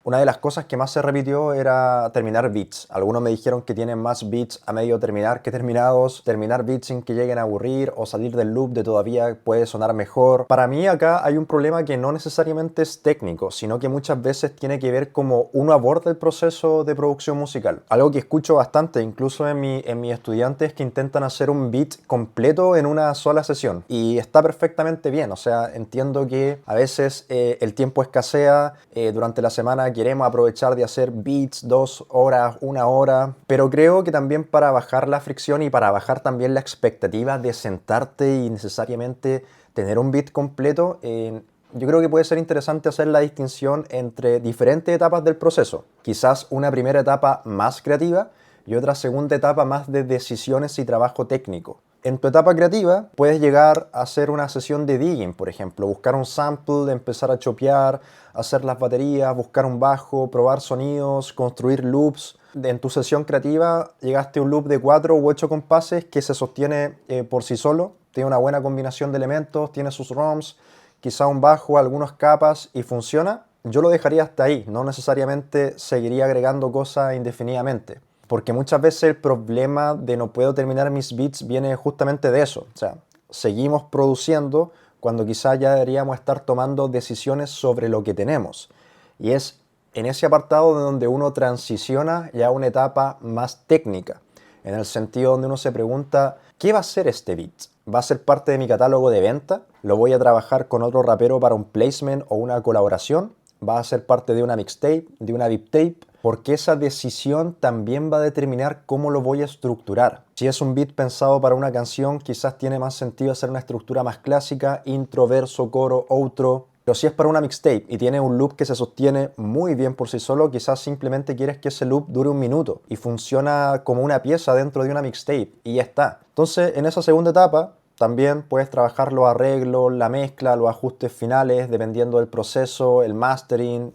Una de las cosas que más se repitió era terminar beats. Algunos me dijeron que tienen más beats a medio terminar que terminados, terminar beats sin que lleguen a aburrir o salir del loop de todavía puede sonar mejor. Para mí acá hay un problema que no necesariamente es técnico, sino que muchas veces tiene que ver cómo uno aborda el proceso de producción musical. Algo que escucho bastante, incluso en mis estudiantes, que intentan hacer un beat completo en una sola sesión. Y está perfectamente bien, o sea, entiendo que a veces el tiempo escasea, durante la semana queremos aprovechar de hacer beats 2 horas, 1 hora, pero creo que también para bajar la fricción y para bajar también la expectativa de sentarte y necesariamente tener un beat completo, yo creo que puede ser interesante hacer la distinción entre diferentes etapas del proceso. Quizás una primera etapa más creativa y otra segunda etapa más de decisiones y trabajo técnico. En tu etapa creativa puedes llegar a hacer una sesión de digging, por ejemplo, buscar un sample, empezar a chopear, hacer las baterías, buscar un bajo, probar sonidos, construir loops. En tu sesión creativa llegaste a un loop de 4 u 8 compases que se sostiene por sí solo, tiene una buena combinación de elementos, tiene sus ROMs, quizá un bajo, algunas capas y funciona. Yo lo dejaría hasta ahí, no necesariamente seguiría agregando cosas indefinidamente. Porque muchas veces el problema de no puedo terminar mis beats viene justamente de eso. O sea, seguimos produciendo cuando quizás ya deberíamos estar tomando decisiones sobre lo que tenemos. Y es en ese apartado de donde uno transiciona ya a una etapa más técnica. En el sentido donde uno se pregunta, ¿qué va a ser este beat? ¿Va a ser parte de mi catálogo de venta? ¿Lo voy a trabajar con otro rapero para un placement o una colaboración? ¿Va a ser parte de una mixtape, de una beat tape? Porque esa decisión también va a determinar cómo lo voy a estructurar. Si es un beat pensado para una canción, quizás tiene más sentido hacer una estructura más clásica, intro, verso, coro, outro. Pero si es para una mixtape y tiene un loop que se sostiene muy bien por sí solo, quizás simplemente quieres que ese loop dure 1 minuto y funciona como una pieza dentro de una mixtape y ya está. Entonces, en esa segunda etapa, también puedes trabajar los arreglos, la mezcla, los ajustes finales, dependiendo del proceso, el mastering.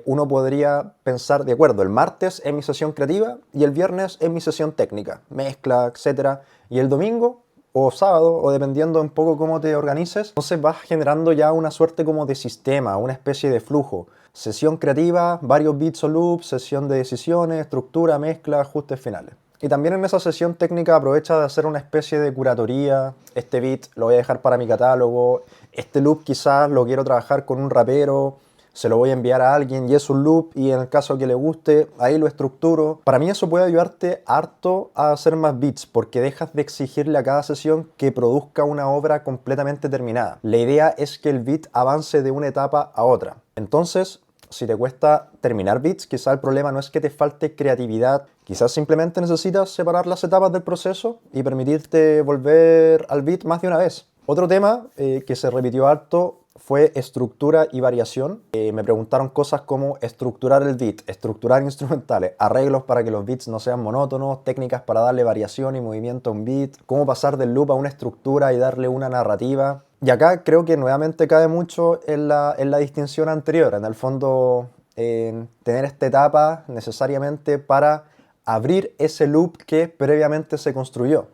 Uno podría pensar, de acuerdo, el martes es mi sesión creativa y el viernes es mi sesión técnica, mezcla, etcétera. Y el domingo o sábado, o dependiendo un poco cómo te organices, entonces vas generando ya una suerte como de sistema, una especie de flujo. Sesión creativa, varios beats o loops, sesión de decisiones, estructura, mezcla, ajustes finales. Y también en esa sesión técnica aprovecha de hacer una especie de curatoría. Este beat lo voy a dejar para mi catálogo. Este loop quizás lo quiero trabajar con un rapero. Se lo voy a enviar a alguien y es un loop y en el caso que le guste, ahí lo estructuro. Para mí eso puede ayudarte harto a hacer más beats porque dejas de exigirle a cada sesión que produzca una obra completamente terminada. La idea es que el beat avance de una etapa a otra. Entonces, si te cuesta terminar beats, quizás el problema no es que te falte creatividad, quizás simplemente necesitas separar las etapas del proceso y permitirte volver al beat más de una vez. Otro tema que se repitió harto fue estructura y variación. Me preguntaron cosas como estructurar el beat, estructurar instrumentales, arreglos para que los beats no sean monótonos, técnicas para darle variación y movimiento a un beat, cómo pasar del loop a una estructura y darle una narrativa. Y acá creo que nuevamente cae mucho en la distinción anterior, en el fondo tener esta etapa necesariamente para abrir ese loop que previamente se construyó.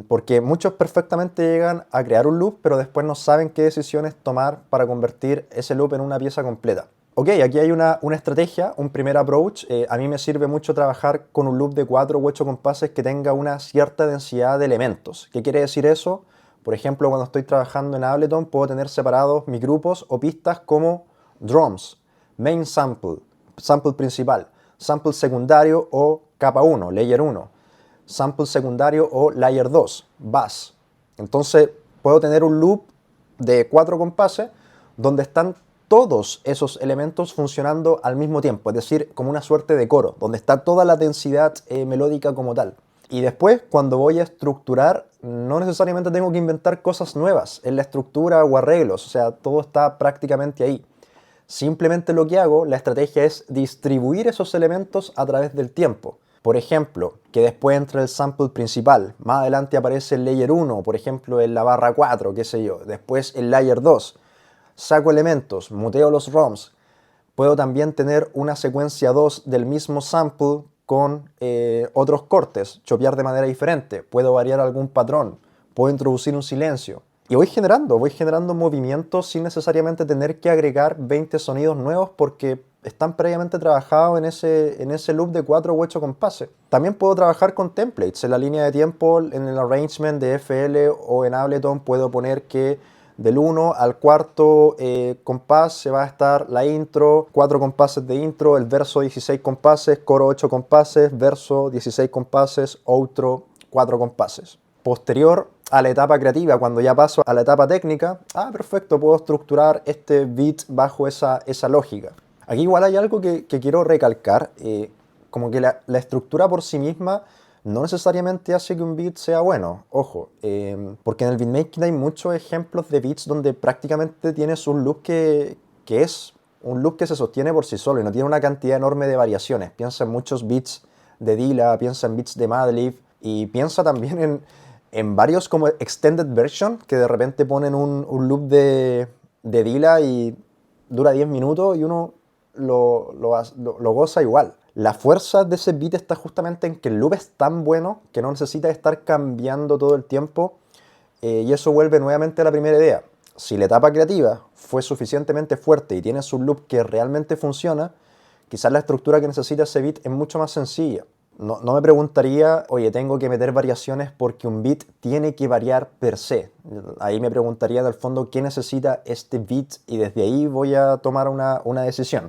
Porque muchos perfectamente llegan a crear un loop, pero después no saben qué decisiones tomar para convertir ese loop en una pieza completa. Ok, aquí hay una estrategia, un primer approach. A mí me sirve mucho trabajar con un loop de 4 u 8 compases que tenga una cierta densidad de elementos. ¿Qué quiere decir eso? Por ejemplo, cuando estoy trabajando en Ableton, puedo tener separados mis grupos o pistas como drums, main sample, sample principal, sample secundario o capa 1, layer 1, sample secundario o layer 2, bass. Entonces puedo tener un loop de 4 compases donde están todos esos elementos funcionando al mismo tiempo, es decir, como una suerte de coro, donde está toda la densidad melódica como tal. Y después, cuando voy a estructurar, no necesariamente tengo que inventar cosas nuevas en la estructura o arreglos, o sea, todo está prácticamente ahí. Simplemente lo que hago, la estrategia es distribuir esos elementos a través del tiempo. Por ejemplo, que después entre el sample principal, más adelante aparece el layer 1, por ejemplo en la barra 4, qué sé yo, después el layer 2, saco elementos, muteo los ROMs, puedo también tener una secuencia 2 del mismo sample con otros cortes, chopear de manera diferente, puedo variar algún patrón, puedo introducir un silencio. Y voy generando movimientos sin necesariamente tener que agregar 20 sonidos nuevos porque están previamente trabajados en ese loop de 4 u 8 compases. También puedo trabajar con templates. En la línea de tiempo, en el arrangement de FL o en Ableton, puedo poner que del 1 al cuarto compás se va a estar la intro, 4 compases de intro, el verso 16 compases, coro 8 compases, verso 16 compases, outro 4 compases. Posterior a la etapa creativa, cuando ya paso a la etapa técnica, perfecto, puedo estructurar este beat bajo esa lógica. Aquí igual hay algo que quiero recalcar, como que la estructura por sí misma no necesariamente hace que un beat sea bueno, ojo, porque en el beatmaking hay muchos ejemplos de beats donde prácticamente tienes un loop que es un loop que se sostiene por sí solo y no tiene una cantidad enorme de variaciones. Piensa en muchos beats de Dilla, piensa en beats de Madlib y piensa también en varios como extended version que de repente ponen un loop de Dilla y dura 10 minutos y uno lo goza igual. La fuerza de ese beat está justamente en que el loop es tan bueno que no necesita estar cambiando todo el tiempo y eso vuelve nuevamente a la primera idea. Si la etapa creativa fue suficientemente fuerte y tienes un loop que realmente funciona, quizás la estructura que necesita ese beat es mucho más sencilla. No me preguntaría, oye, tengo que meter variaciones porque un beat tiene que variar per se. Ahí me preguntaría en el fondo qué necesita este beat y desde ahí voy a tomar una decisión.